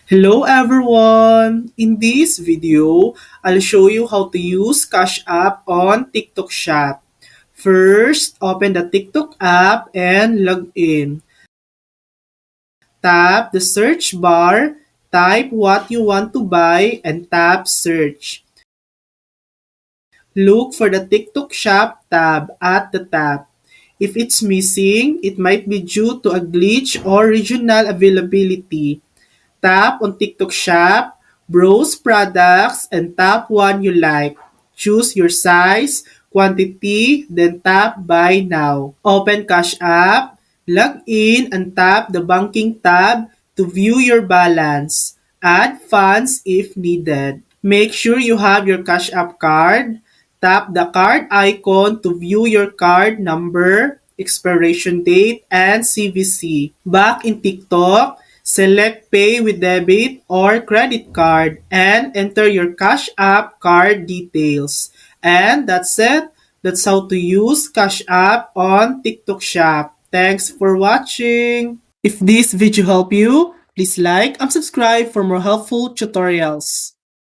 Hello everyone! In this video, I'll show you how to use Cash App on TikTok Shop. First, open the TikTok app and log in. Tap the search bar, type what you want to buy and tap search. Look for the TikTok Shop tab at the top. If it's missing, it might be due to a glitch or regional availability. Tap on TikTok Shop, browse products, and tap one you like. Choose your size, quantity, then tap Buy Now. Open Cash App, log in, and tap the Banking tab to view your balance. Add funds if needed. Make sure you have your Cash App card. Tap the card icon to view your card number, expiration date, and CVC. Back in TikTok, select Pay with debit or credit card and enter your Cash App card details. And that's it. That's how to use Cash App on TikTok Shop. Thanks for watching. If this video helped you, please like and subscribe for more helpful tutorials.